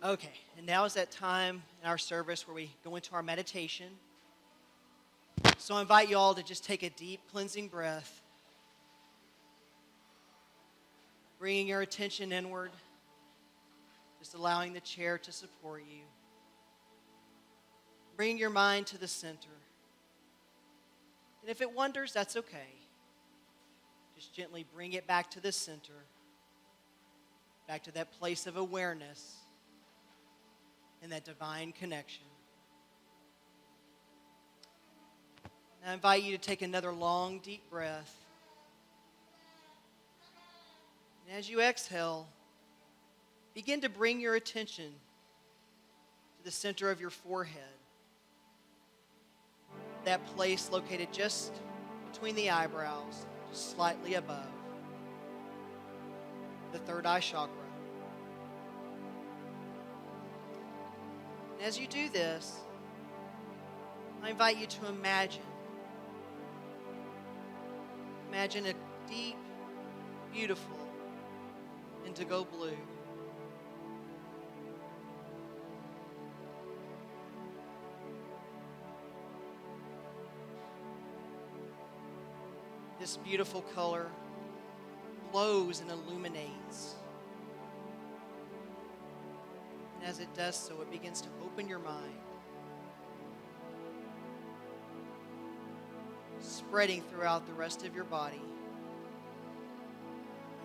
Okay, and now is that time in our service where we go into our meditation. So I invite you all to just take a deep cleansing breath, bringing your attention inward, just allowing the chair to support you. Bring your mind to the center. And if it wanders, that's okay. Just gently bring it back to the center, back to that place of awareness and that divine connection. And I invite you to take another long, deep breath. And as you exhale, begin to bring your attention to the center of your forehead, that place located just between the eyebrows, just slightly above the third eye chakra. And as you do this, I invite you to imagine a deep, beautiful indigo blue. This beautiful color glows and illuminates. And as it does so, it begins to open your mind, spreading throughout the rest of your body,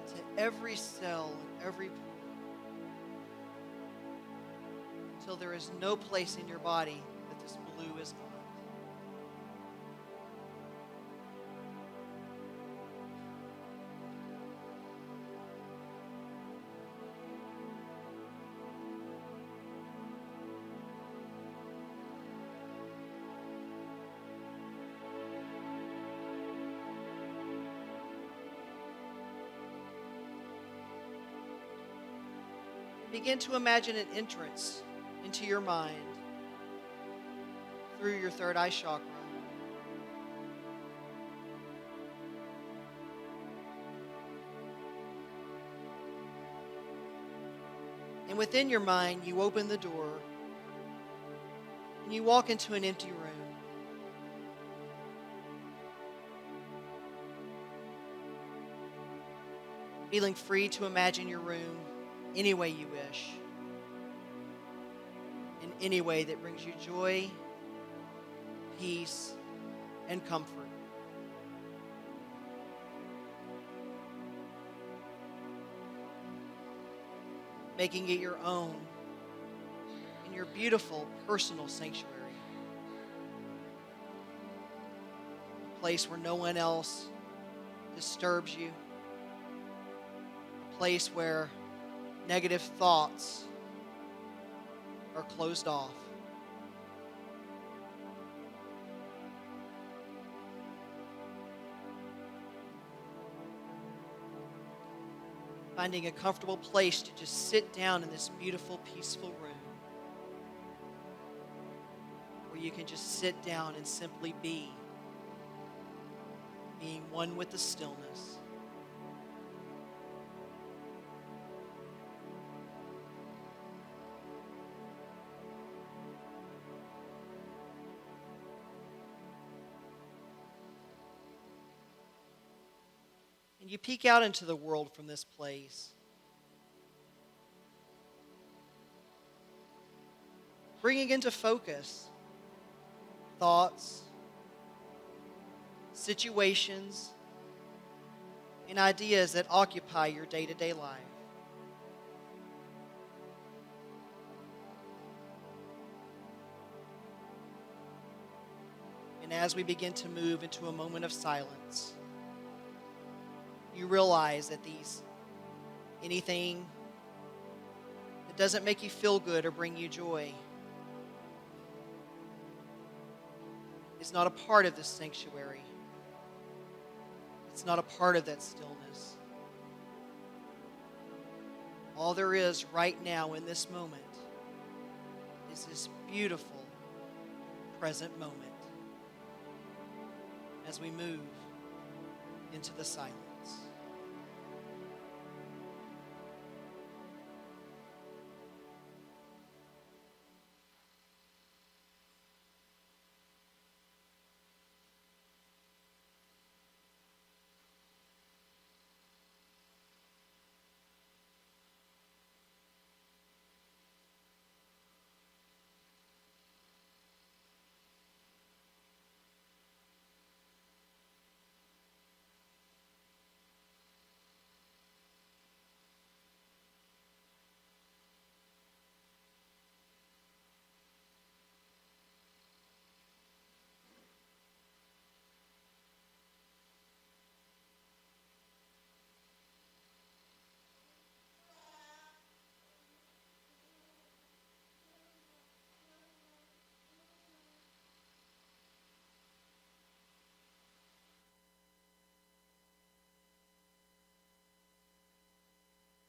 to every cell and every pore, until there is no place in your body that this blue is not. Begin to imagine an entrance into your mind through your third eye chakra. And within your mind, you open the door and you walk into an empty room. Feeling free to imagine your room any way you wish, in any way that brings you joy, peace, and comfort. Making it your own in your beautiful personal sanctuary. A place where no one else disturbs you. A place where negative thoughts are closed off. Finding a comfortable place to just sit down in this beautiful, peaceful room where you can just sit down and simply be, being one with the stillness. And you peek out into the world from this place. Bringing into focus thoughts, situations, and ideas that occupy your day-to-day life. And as we begin to move into a moment of silence, you realize that anything that doesn't make you feel good or bring you joy is not a part of this sanctuary. It's not a part of that stillness. All there is right now in this moment is this beautiful present moment as we move into the silence.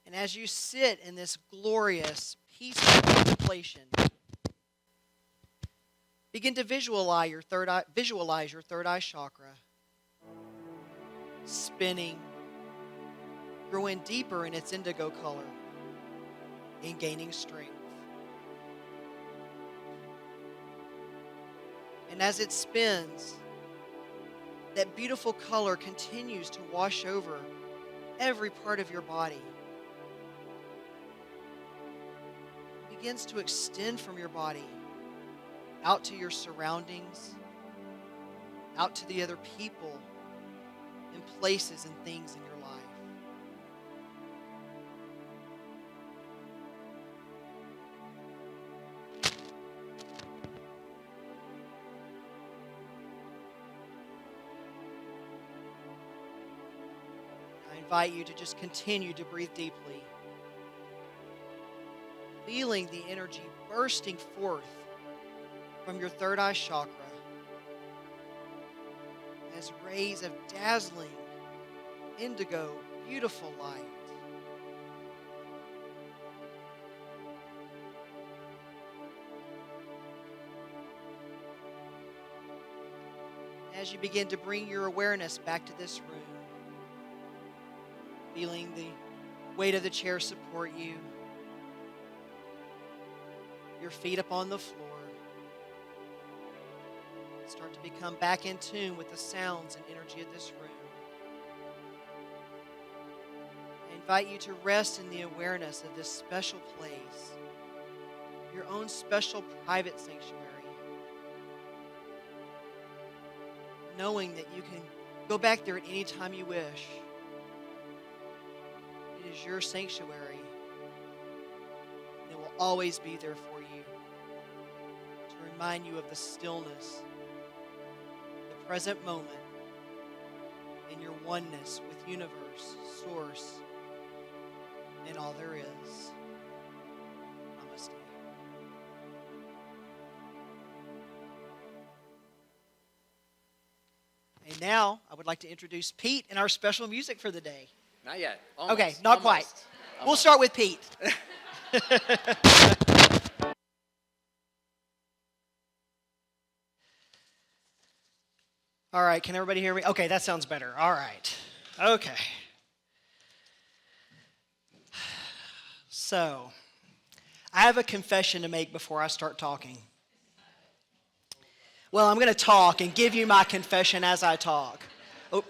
And as you sit in this glorious, peaceful contemplation, begin to visualize your third eye chakra spinning, growing deeper in its indigo color, and gaining strength. And as it spins, that beautiful color continues to wash over every part of your body. It begins to extend from your body out to your surroundings, out to the other people and places and things in your life. I invite you to just continue to breathe deeply, feeling the energy bursting forth from your third eye chakra as rays of dazzling, indigo, beautiful light as you begin to bring your awareness back to this room, feeling the weight of the chair support you, your feet up on the floor. Start to become back in tune with the sounds and energy of this room. I invite you to rest in the awareness of this special place, your own special private sanctuary, knowing that you can go back there at any time you wish. It is your sanctuary, and it will always be there for you to remind you of the stillness, the present moment, and your oneness with universe, source, and all there is. Namaste. And now, I would like to introduce Pete and our special music for the day. Not yet. Almost. Okay, not quite. Almost. We'll start with Pete. All right, can everybody hear me? Okay, that sounds better. All right. Okay. So, I have a confession to make before I start talking. Well, I'm going to talk and give you my confession as I talk. Oh.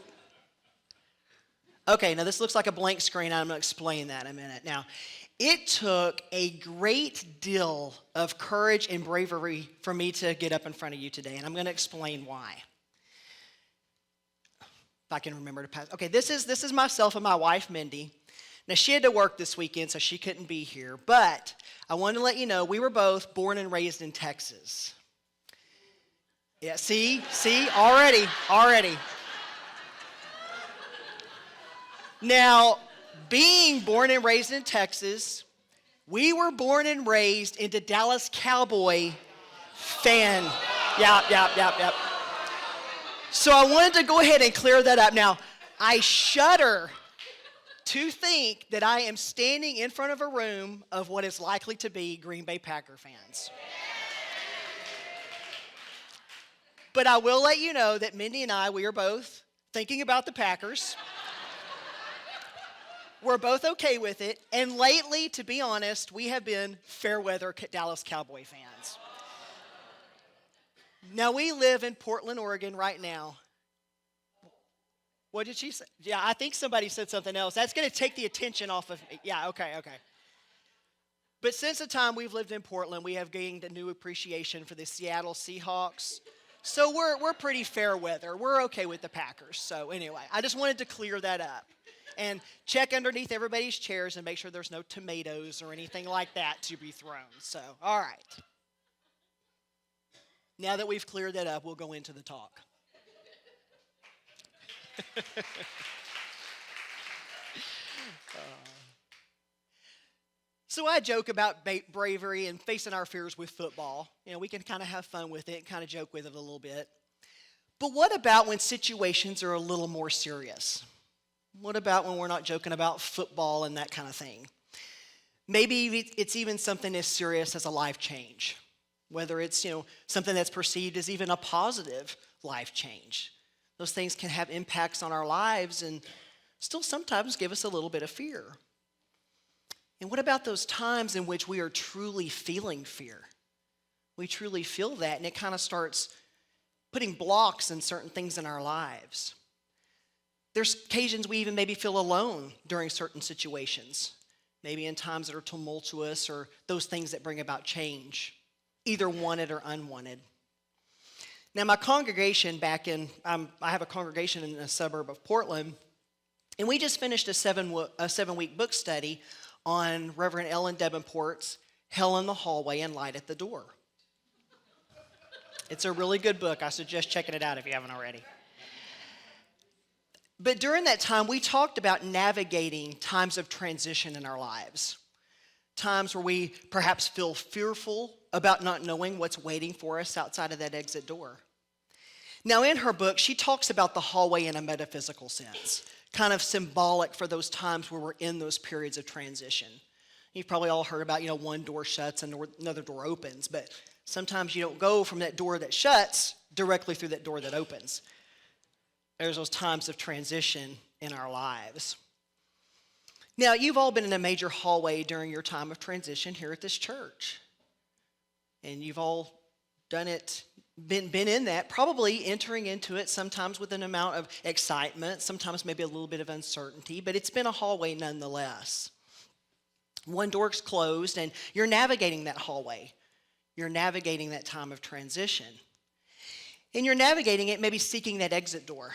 Okay, now this looks like a blank screen. I'm going to explain that in a minute. Now, it took a great deal of courage and bravery for me to get up in front of you today, and I'm going to explain why. If I can remember to pass. Okay, this is myself and my wife, Mindy. Now, she had to work this weekend, so she couldn't be here, but I wanted to let you know we were both born and raised in Texas. Yeah, see, already. Now, being born and raised in Texas, we were born and raised into Dallas Cowboy fan. Yep. So I wanted to go ahead and clear that up. Now, I shudder to think that I am standing in front of a room of what is likely to be Green Bay Packer fans. But I will let you know that Mindy and I, we are both thinking about the Packers. We're both okay with it. And lately, to be honest, we have been fair weather Dallas Cowboy fans. Now, we live in Portland, Oregon right now. What did she say? Yeah, I think somebody said something else. That's going to take the attention off of me. Yeah, okay. But since the time we've lived in Portland, we have gained a new appreciation for the Seattle Seahawks. So we're pretty fair weather. We're okay with the Packers. So anyway, I just wanted to clear that up. And check underneath everybody's chairs and make sure there's no tomatoes or anything like that to be thrown. So, all right. Now that we've cleared that up, we'll go into the talk. So I joke about bravery and facing our fears with football. You know, we can kind of have fun with it, kind of joke with it a little bit. But what about when situations are a little more serious? What about when we're not joking about football and that kind of thing? Maybe it's even something as serious as a life change, whether it's, something that's perceived as even a positive life change. Those things can have impacts on our lives and still sometimes give us a little bit of fear. And what about those times in which we are truly feeling fear? We truly feel that, and it kind of starts putting blocks in certain things in our lives. There's occasions we even maybe feel alone during certain situations, maybe in times that are tumultuous or those things that bring about change, either wanted or unwanted. Now, my congregation I have a congregation in a suburb of Portland, and we just finished a 7-week book study on Reverend Ellen Davenport's Hell in the Hallway and Light at the Door. It's a really good book. I suggest checking it out if you haven't already. But during that time, we talked about navigating times of transition in our lives. Times where we perhaps feel fearful about not knowing what's waiting for us outside of that exit door. Now, in her book, she talks about the hallway in a metaphysical sense, kind of symbolic for those times where we're in those periods of transition. You've probably all heard about, one door shuts and another door opens, but sometimes you don't go from that door that shuts directly through that door that opens. There's those times of transition in our lives. Now, you've all been in a major hallway during your time of transition here at this church. And you've all done it, been in that, probably entering into it sometimes with an amount of excitement, sometimes maybe a little bit of uncertainty, but it's been a hallway nonetheless. One door's closed and you're navigating that hallway. You're navigating that time of transition. And you're navigating it, maybe seeking that exit door,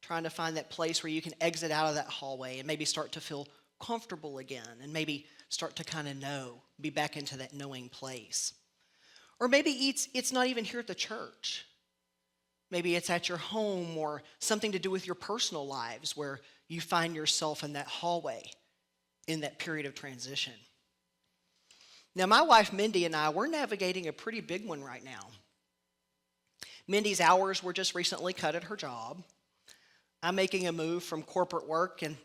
trying to find that place where you can exit out of that hallway and maybe start to feel comfortable again and maybe start to kind of be back into that knowing place. Or maybe it's not even here at the church. Maybe it's at your home or something to do with your personal lives where you find yourself in that hallway in that period of transition. Now, my wife Mindy and I, we're navigating a pretty big one right now. Mindy's hours were just recently cut at her job. I'm making a move from corporate work and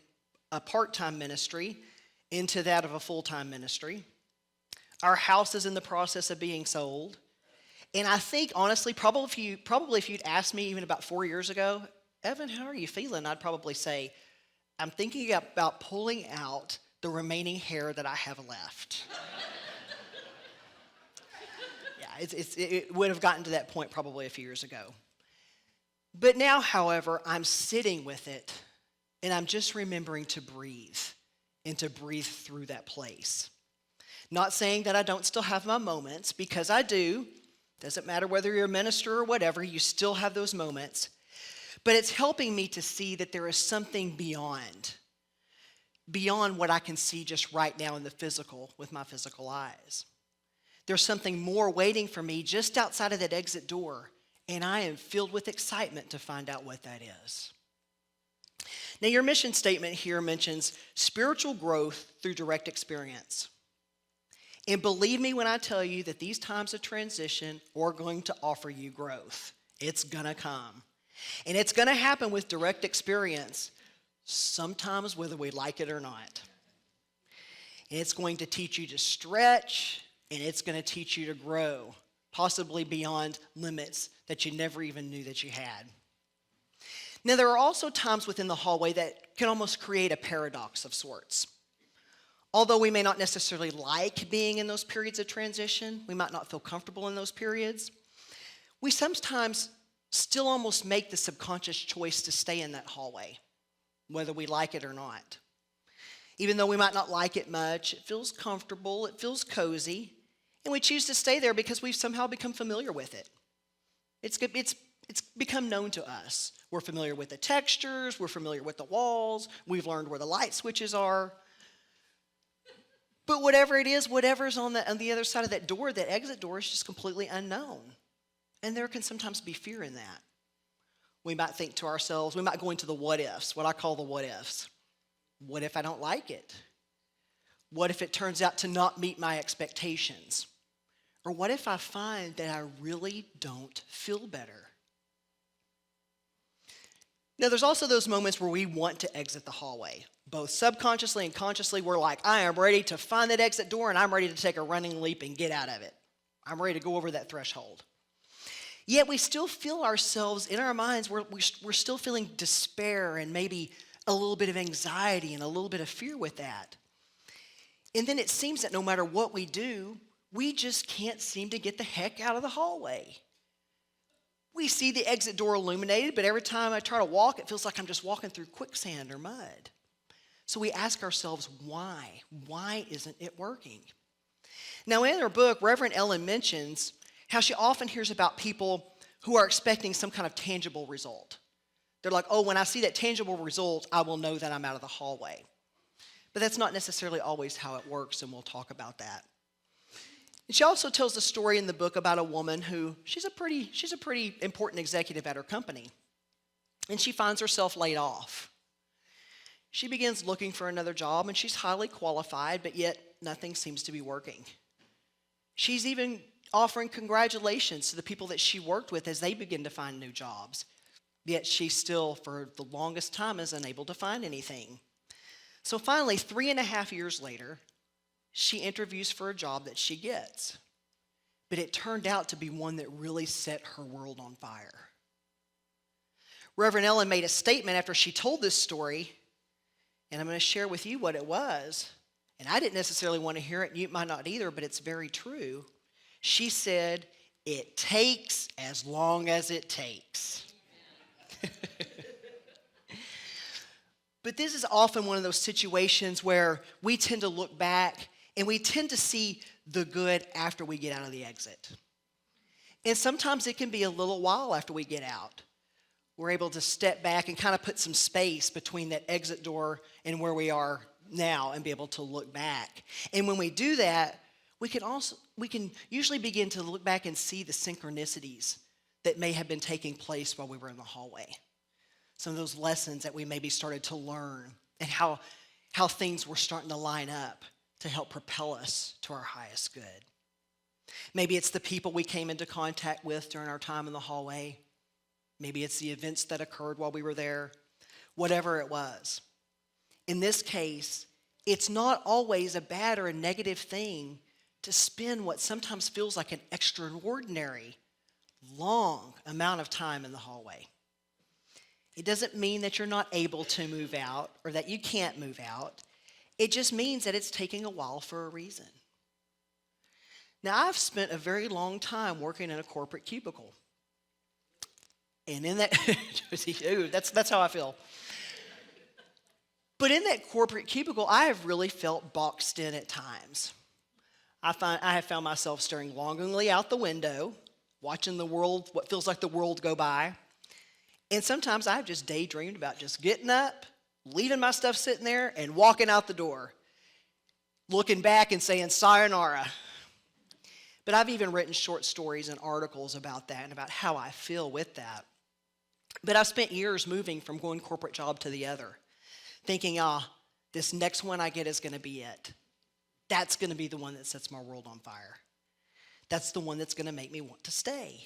a part-time ministry into that of a full-time ministry. Our house is in the process of being sold. And I think, honestly, probably if you'd asked me even about 4 years ago, Evin, how are you feeling? I'd probably say, I'm thinking about pulling out the remaining hair that I have left. It would have gotten to that point probably a few years ago. But now, however, I'm sitting with it, and I'm just remembering to breathe and to breathe through that place. Not saying that I don't still have my moments, because I do. Doesn't matter whether you're a minister or whatever, you still have those moments. But it's helping me to see that there is something beyond what I can see just right now in the physical with my physical eyes. There's something more waiting for me just outside of that exit door, and I am filled with excitement to find out what that is. Now, your mission statement here mentions spiritual growth through direct experience. And believe me when I tell you that these times of transition are going to offer you growth. It's going to come. And it's going to happen with direct experience, sometimes whether we like it or not. And it's going to teach you to stretch, and it's going to teach you to grow, possibly beyond limits that you never even knew that you had. Now, there are also times within the hallway that can almost create a paradox of sorts. Although we may not necessarily like being in those periods of transition, we might not feel comfortable in those periods, we sometimes still almost make the subconscious choice to stay in that hallway, whether we like it or not. Even though we might not like it much, it feels comfortable, it feels cozy, and we choose to stay there because we've somehow become familiar with it. It's become known to us. We're familiar with the textures, we're familiar with the walls, we've learned where the light switches are. But whatever it is, whatever's on the other side of that door, that exit door, is just completely unknown. And there can sometimes be fear in that. We might think to ourselves, we might go into the what ifs, what I call the what ifs. What if I don't like it? What if it turns out to not meet my expectations? Or what if I find that I really don't feel better? Now, there's also those moments where we want to exit the hallway. Both subconsciously and consciously, we're like, I am ready to find that exit door and I'm ready to take a running leap and get out of it. I'm ready to go over that threshold. Yet we still feel ourselves in our minds, we're still feeling despair and maybe a little bit of anxiety and a little bit of fear with that. And then it seems that no matter what we do, we just can't seem to get the heck out of the hallway. We see the exit door illuminated, but every time I try to walk, it feels like I'm just walking through quicksand or mud. So we ask ourselves, why? Why isn't it working? Now, in her book, Reverend Ellen mentions how she often hears about people who are expecting some kind of tangible result. They're like, oh, when I see that tangible result, I will know that I'm out of the hallway. But that's not necessarily always how it works, and we'll talk about that. And she also tells a story in the book about a woman who, she's a pretty important executive at her company. And she finds herself laid off. She begins looking for another job, and she's highly qualified, but yet nothing seems to be working. She's even offering congratulations to the people that she worked with as they begin to find new jobs. Yet she still, for the longest time, is unable to find anything. So finally, 3.5 years later, she interviews for a job that she gets. But it turned out to be one that really set her world on fire. Reverend Ellen made a statement after she told this story, and I'm going to share with you what it was. And I didn't necessarily want to hear it, and you might not either, but it's very true. She said, it takes as long as it takes. But this is often one of those situations where we tend to look back and we tend to see the good after we get out of the exit. And sometimes it can be a little while after we get out. We're able to step back and kind of put some space between that exit door and where we are now and be able to look back. And when we do that, we can usually begin to look back and see the synchronicities that may have been taking place while we were in the hallway. Some of those lessons that we maybe started to learn and how things were starting to line up to help propel us to our highest good. Maybe it's the people we came into contact with during our time in the hallway. Maybe it's the events that occurred while we were there. Whatever it was. In this case, it's not always a bad or a negative thing to spend what sometimes feels like an extraordinary, long amount of time in the hallway. It doesn't mean that you're not able to move out or that you can't move out. It just means that it's taking a while for a reason. Now, I've spent a very long time working in a corporate cubicle. And in that, that's how I feel. But in that corporate cubicle, I have really felt boxed in at times. I have found myself staring longingly out the window, watching the world, what feels like the world go by. And sometimes I've just daydreamed about just getting up, leaving my stuff sitting there, and walking out the door, looking back and saying, sayonara. But I've even written short stories and articles about that and about how I feel with that. But I've spent years moving from one corporate job to the other, thinking, this next one I get is going to be it. That's going to be the one that sets my world on fire. That's the one that's going to make me want to stay.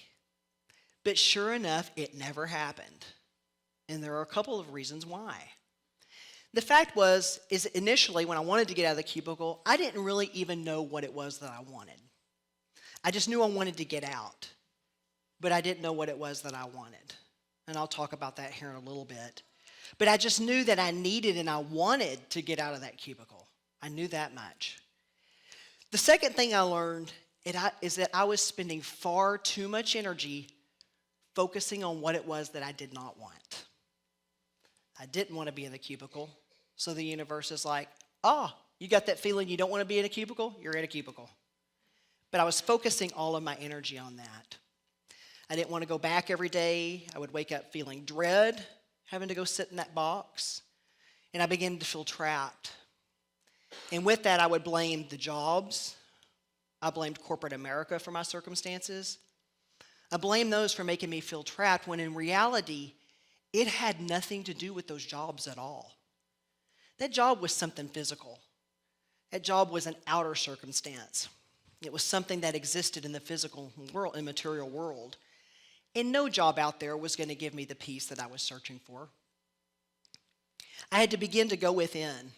But sure enough, it never happened. And there are a couple of reasons why. The fact is initially when I wanted to get out of the cubicle, I didn't really even know what it was that I wanted. I just knew I wanted to get out, but I didn't know what it was that I wanted. And I'll talk about that here in a little bit. But I just knew that I needed and I wanted to get out of that cubicle. I knew that much. The second thing I learned is that I was spending far too much energy focusing on what it was that I did not want. I didn't want to be in the cubicle. So the universe is like, you got that feeling you don't want to be in a cubicle? You're in a cubicle. But I was focusing all of my energy on that. I didn't want to go back every day. I would wake up feeling dread, having to go sit in that box. And I began to feel trapped. And with that, I would blame the jobs. I blamed corporate America for my circumstances. I blamed those for making me feel trapped, when in reality, it had nothing to do with those jobs at all. That job was something physical. That job was an outer circumstance. It was something that existed in the physical world, in material world. And no job out there was going to give me the peace that I was searching for. I had to begin to go within.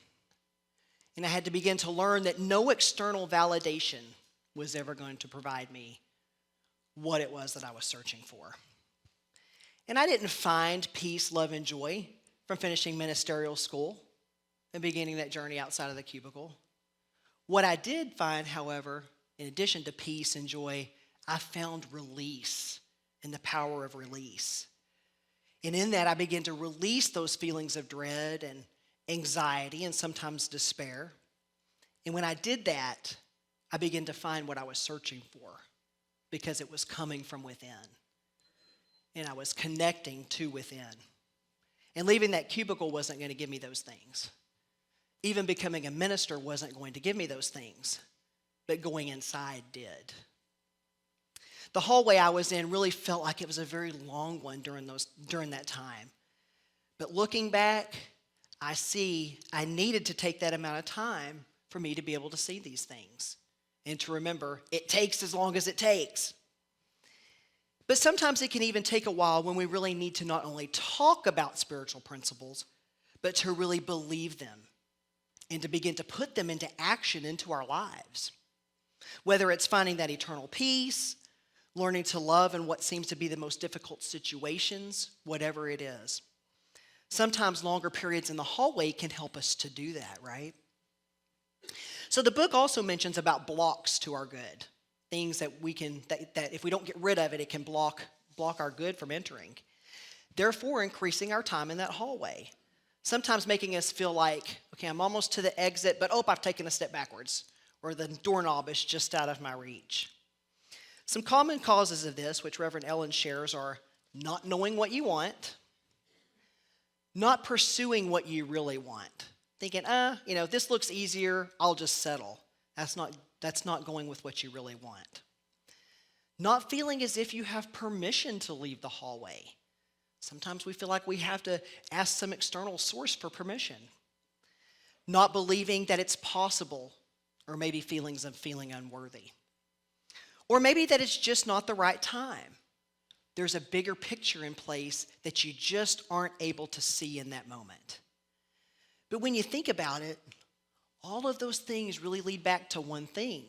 And I had to begin to learn that no external validation was ever going to provide me what it was that I was searching for. And I didn't find peace, love, and joy from finishing ministerial school and beginning that journey outside of the cubicle. What I did find, however, in addition to peace and joy, I found release and the power of release. And in that, I began to release those feelings of dread and anxiety and sometimes despair. And when I did that, I began to find what I was searching for because it was coming from within. And I was connecting to within. And leaving that cubicle wasn't going to give me those things. Even becoming a minister wasn't going to give me those things. But going inside did. The hallway I was in really felt like it was a very long one during that time. But looking back, I see I needed to take that amount of time for me to be able to see these things. And to remember, it takes as long as it takes. But sometimes it can even take a while when we really need to not only talk about spiritual principles, but to really believe them and to begin to put them into action into our lives. Whether it's finding that eternal peace, learning to love in what seems to be the most difficult situations, whatever it is. Sometimes longer periods in the hallway can help us to do that, right? So the book also mentions about blocks to our good. Things that that if we don't get rid of it, it can block our good from entering. Therefore, increasing our time in that hallway. Sometimes making us feel like, okay, I'm almost to the exit, but I've taken a step backwards. Or the doorknob is just out of my reach. Some common causes of this, which Reverend Ellen shares, are not knowing what you want, not pursuing what you really want, thinking, this looks easier, I'll just settle. That's not going with what you really want. Not feeling as if you have permission to leave the hallway. Sometimes we feel like we have to ask some external source for permission. Not believing that it's possible, or maybe feelings of feeling unworthy. Or maybe that it's just not the right time. There's a bigger picture in place that you just aren't able to see in that moment. But when you think about it, all of those things really lead back to one thing.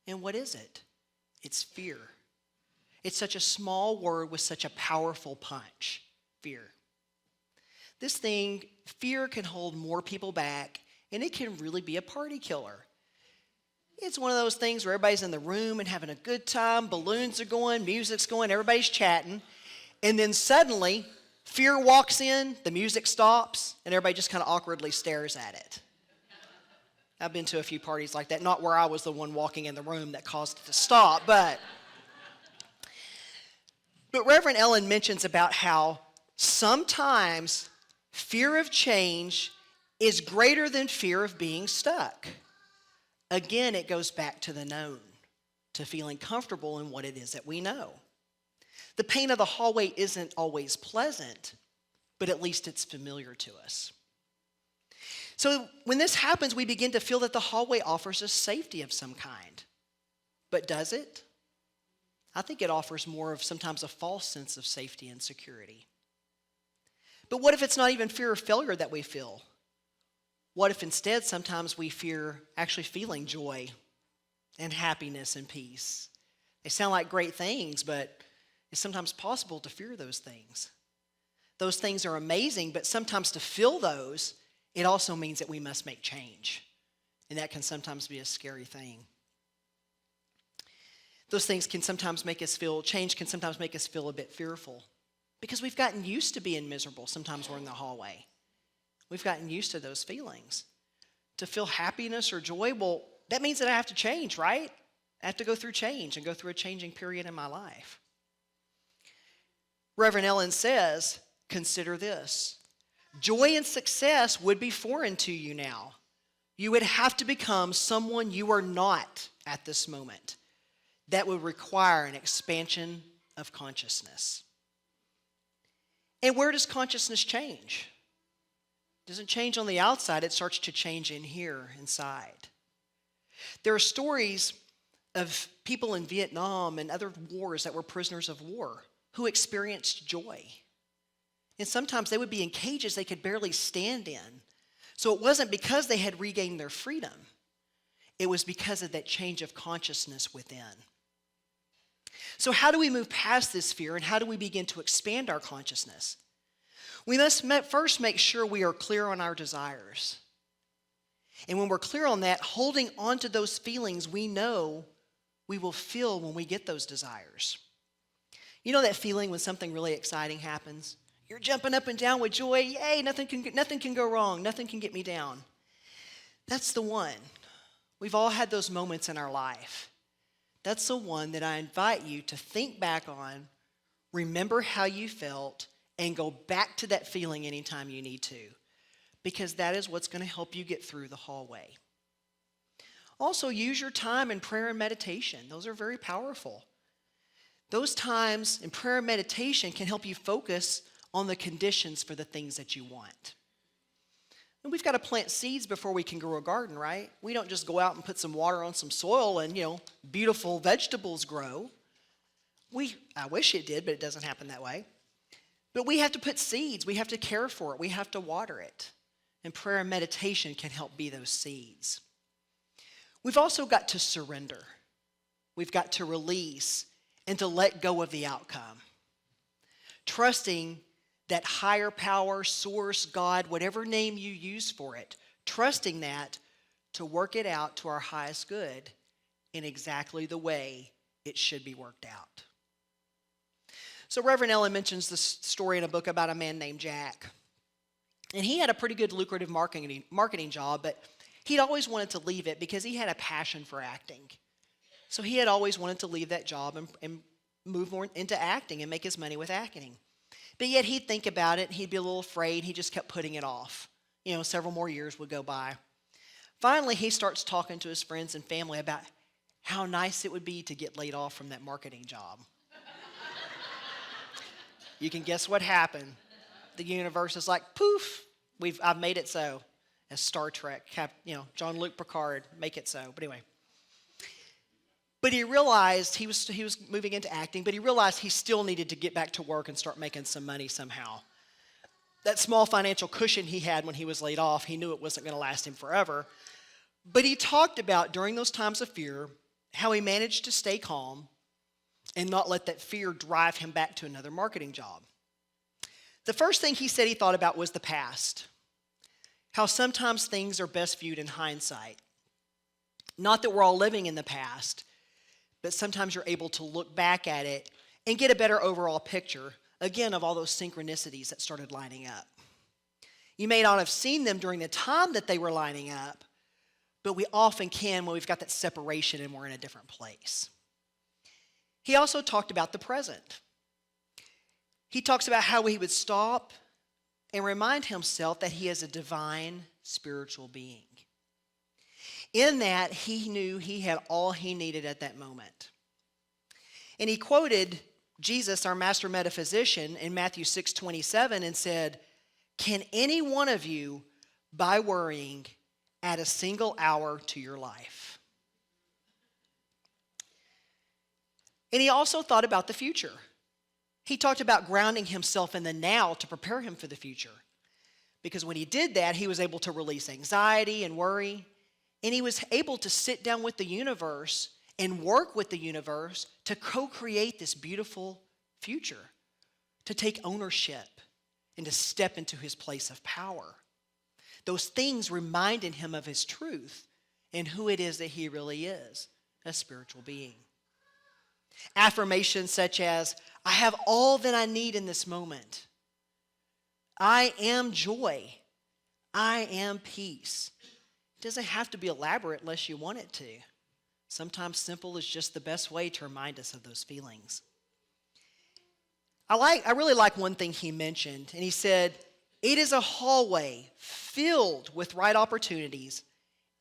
And what is it? It's fear. It's such a small word with such a powerful punch. Fear. This thing, fear can hold more people back, and it can really be a party killer. It's one of those things where everybody's in the room and having a good time, balloons are going, music's going, everybody's chatting, and then suddenly fear walks in, the music stops, and everybody just kind of awkwardly stares at it. I've been to a few parties like that, not where I was the one walking in the room that caused it to stop, but Reverend Ellen mentions about how sometimes fear of change is greater than fear of being stuck. Again, it goes back to the known, to feeling comfortable in what it is that we know. The pain of the hallway isn't always pleasant, but at least it's familiar to us. So when this happens, we begin to feel that the hallway offers us safety of some kind. But does it? I think it offers more of sometimes a false sense of safety and security. But what if it's not even fear of failure that we feel? What if instead sometimes we fear actually feeling joy and happiness and peace? They sound like great things, but it's sometimes possible to fear those things. Those things are amazing, but sometimes to feel those, it also means that we must make change. And that can sometimes be a scary thing. Those things can sometimes change can sometimes make us feel a bit fearful. Because we've gotten used to being miserable sometimes we're in the hallway. We've gotten used to those feelings. To feel happiness or joy, well, that means that I have to change, right? I have to go through change and go through a changing period in my life. Reverend Ellen says, consider this. Joy and success would be foreign to you now. You would have to become someone you are not at this moment. That would require an expansion of consciousness. And where does consciousness change? It doesn't change on the outside, it starts to change in here, inside. There are stories of people in Vietnam and other wars that were prisoners of war who experienced joy. And sometimes they would be in cages they could barely stand in. So it wasn't because they had regained their freedom. It was because of that change of consciousness within. So how do we move past this fear, and how do we begin to expand our consciousness? We must first make sure we are clear on our desires. And when we're clear on that, holding on to those feelings we know we will feel when we get those desires. You know that feeling when something really exciting happens? You're jumping up and down with joy. Yay, nothing can go wrong. Nothing can get me down. That's the one. We've all had those moments in our life. That's the one that I invite you to think back on, remember how you felt, and go back to that feeling anytime you need to, because that is what's going to help you get through the hallway. Also, use your time in prayer and meditation. Those are very powerful. Those times in prayer and meditation can help you focus on the conditions for the things that you want. And we've got to plant seeds before we can grow a garden, right? We don't just go out and put some water on some soil and, beautiful vegetables grow. I wish it did, but it doesn't happen that way. But we have to put seeds. We have to care for it. We have to water it. And prayer and meditation can help be those seeds. We've also got to surrender. We've got to release and to let go of the outcome. Trusting that higher power, source, God, whatever name you use for it, trusting that to work it out to our highest good in exactly the way it should be worked out. So Reverend Ellen mentions this story in a book about a man named Jack. And he had a pretty good lucrative marketing job, but he'd always wanted to leave it because he had a passion for acting. So he had always wanted to leave that job and move more into acting and make his money with acting. But yet he'd think about it, he'd be a little afraid, he just kept putting it off. Several more years would go by. Finally, he starts talking to his friends and family about how nice it would be to get laid off from that marketing job. You can guess what happened. The universe is like, poof, I've made it so. As Star Trek, Jean-Luc Picard, make it so. But anyway. But he realized he was moving into acting, but he realized he still needed to get back to work and start making some money somehow. That small financial cushion he had when he was laid off, he knew it wasn't going to last him forever. But he talked about, during those times of fear, how he managed to stay calm and not let that fear drive him back to another marketing job. The first thing he said he thought about was the past. How sometimes things are best viewed in hindsight. Not that we're all living in the past, but sometimes you're able to look back at it and get a better overall picture, again, of all those synchronicities that started lining up. You may not have seen them during the time that they were lining up, but we often can when we've got that separation and we're in a different place. He also talked about the present. He talks about how he would stop and remind himself that he is a divine spiritual being. In that, he knew he had all he needed at that moment. And he quoted Jesus, our master metaphysician, in Matthew 6.27 and said, "Can any one of you, by worrying, add a single hour to your life?" And he also thought about the future. He talked about grounding himself in the now to prepare him for the future. Because when he did that, he was able to release anxiety and worry. And he was able to sit down with the universe and work with the universe to co-create this beautiful future, to take ownership and to step into his place of power. Those things reminded him of his truth and who it is that he really is, a spiritual being. Affirmations such as, "I have all that I need in this moment. I am joy. I am peace." It doesn't have to be elaborate unless you want it to. Sometimes simple is just the best way to remind us of those feelings. I really like one thing he mentioned, and he said, "It is a hallway filled with right opportunities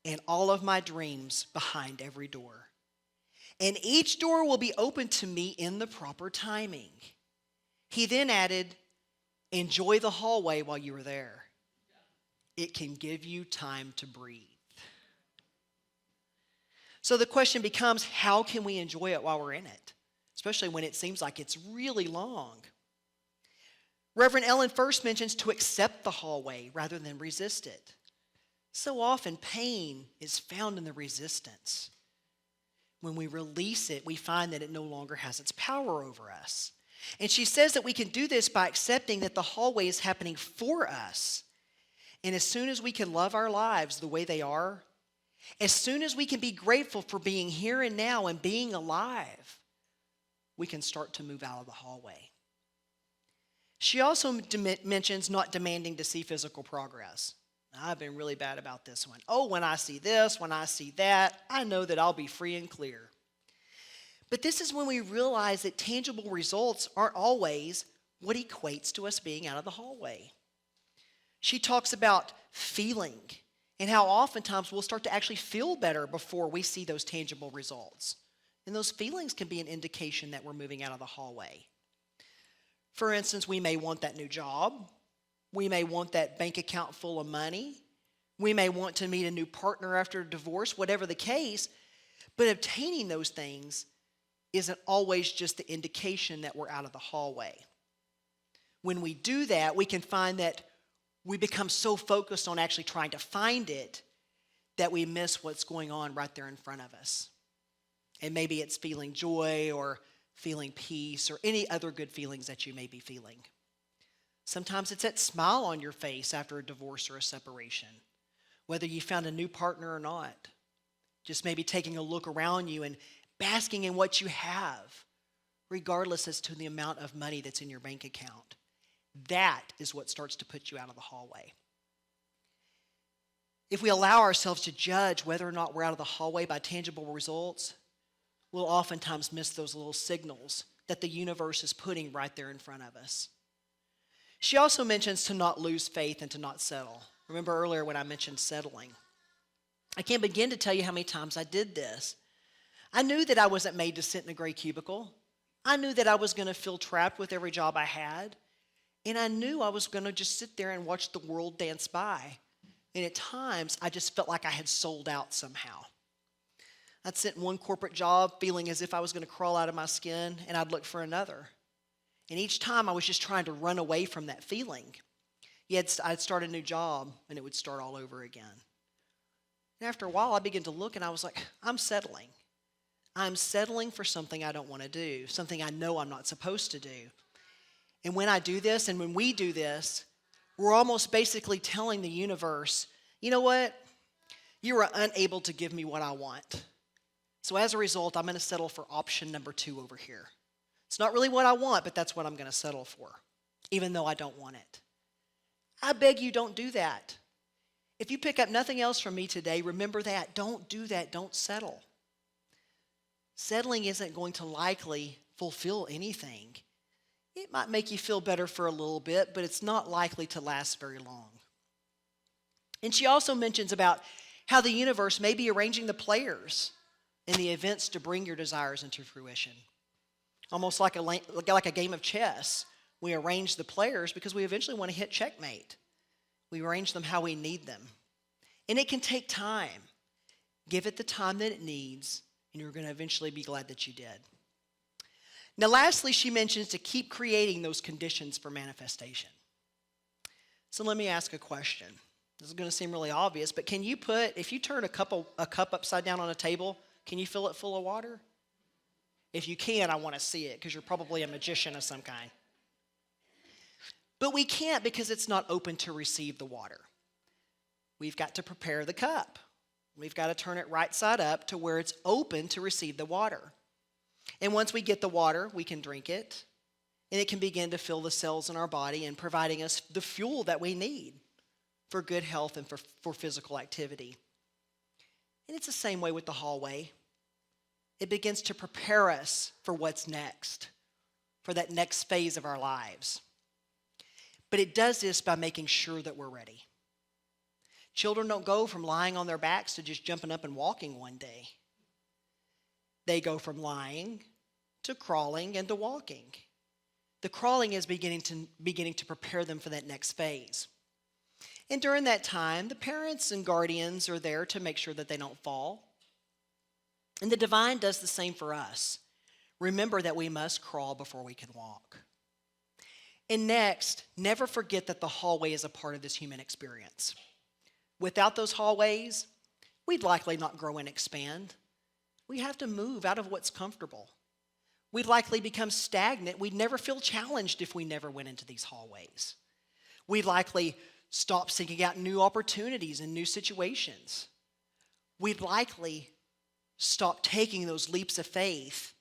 and all of my dreams behind every door. And each door will be open to me in the proper timing." He then added, "Enjoy the hallway while you are there. It can give you time to breathe." So the question becomes, how can we enjoy it while we're in it? Especially when it seems like it's really long. Reverend Ellen first mentions to accept the hallway rather than resist it. So often pain is found in the resistance. When we release it, we find that it no longer has its power over us. And she says that we can do this by accepting that the hallway is happening for us. And as soon as we can love our lives the way they are, as soon as we can be grateful for being here and now and being alive, we can start to move out of the hallway. She also mentions not demanding to see physical progress. I've been really bad about this one. Oh, when I see this, when I see that, I know that I'll be free and clear. But this is when we realize that tangible results aren't always what equates to us being out of the hallway. She talks about feeling and how oftentimes we'll start to actually feel better before we see those tangible results. And those feelings can be an indication that we're moving out of the hallway. For instance, we may want that new job. We may want that bank account full of money. We may want to meet a new partner after a divorce, whatever the case. But obtaining those things isn't always just the indication that we're out of the hallway. When we do that, we can find that we become so focused on actually trying to find it that we miss what's going on right there in front of us. And maybe it's feeling joy or feeling peace or any other good feelings that you may be feeling. Sometimes it's that smile on your face after a divorce or a separation, whether you found a new partner or not. Just maybe taking a look around you and basking in what you have, regardless as to the amount of money that's in your bank account. That is what starts to put you out of the hallway. If we allow ourselves to judge whether or not we're out of the hallway by tangible results, we'll oftentimes miss those little signals that the universe is putting right there in front of us. She also mentions to not lose faith and to not settle. Remember earlier when I mentioned settling? I can't begin to tell you how many times I did this. I knew that I wasn't made to sit in a gray cubicle. I knew that I was going to feel trapped with every job I had. And I knew I was going to just sit there and watch the world dance by. And at times, I just felt like I had sold out somehow. I'd sit in one corporate job feeling as if I was going to crawl out of my skin, and I'd look for another. And each time I was just trying to run away from that feeling. Yet I'd start a new job and it would start all over again. And after a while I began to look and I was like, I'm settling. I'm settling for something I don't want to do, something I know I'm not supposed to do. And when I do this and when we do this, we're almost basically telling the universe, you know what? You are unable to give me what I want. So as a result, I'm going to settle for option number 2 over here. It's not really what I want, but that's what I'm going to settle for, even though I don't want it. I beg you, don't do that. If you pick up nothing else from me today, remember that. Don't do that. Don't settle. Settling isn't going to likely fulfill anything. It might make you feel better for a little bit, but it's not likely to last very long. And she also mentions about how the universe may be arranging the players and the events to bring your desires into fruition. Almost like a game of chess. We arrange the players because we eventually want to hit checkmate. We arrange them how we need them. And it can take time. Give it the time that it needs, and you're going to eventually be glad that you did. Now, lastly, she mentions to keep creating those conditions for manifestation. So let me ask a question. This is going to seem really obvious, but can you if you turn a cup upside down on a table, can you fill it full of water? If you can, I want to see it because you're probably a magician of some kind. But we can't because it's not open to receive the water. We've got to prepare the cup. We've got to turn it right side up to where it's open to receive the water. And once we get the water, we can drink it. And it can begin to fill the cells in our body and providing us the fuel that we need for good health and for physical activity. And it's the same way with the hallway. It begins to prepare us for what's next, for that next phase of our lives. But it does this by making sure that we're ready. Children don't go from lying on their backs to just jumping up and walking one day. They go from lying to crawling and to walking. The crawling is beginning to prepare them for that next phase. And during that time, the parents and guardians are there to make sure that they don't fall. And the divine does the same for us. Remember that we must crawl before we can walk. And next, never forget that the hallway is a part of this human experience. Without those hallways, we'd likely not grow and expand. We have to move out of what's comfortable. We'd likely become stagnant. We'd never feel challenged if we never went into these hallways. We'd likely stop seeking out new opportunities and new situations. We'd likely stop taking those leaps of faith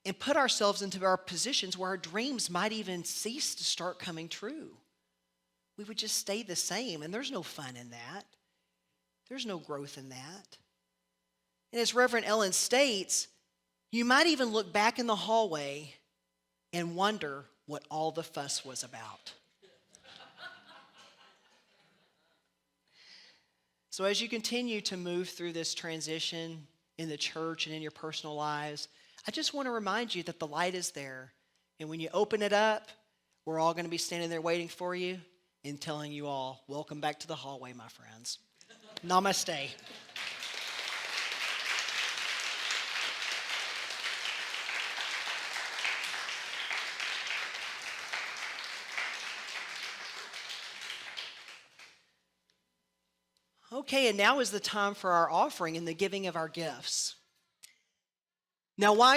and put ourselves into our positions where our dreams might even cease to start coming true. We would just stay the same, and there's no fun in that. There's no growth in that. And as Reverend Ellen states, you might even look back in the hallway and wonder what all the fuss was about. So as you continue to move through this transition in the church and in your personal lives, I just want to remind you that the light is there. And when you open it up, we're all going to be standing there waiting for you and telling you all, welcome back to the hallway, my friends. Namaste. Okay, and now is the time for our offering and the giving of our gifts. Now, why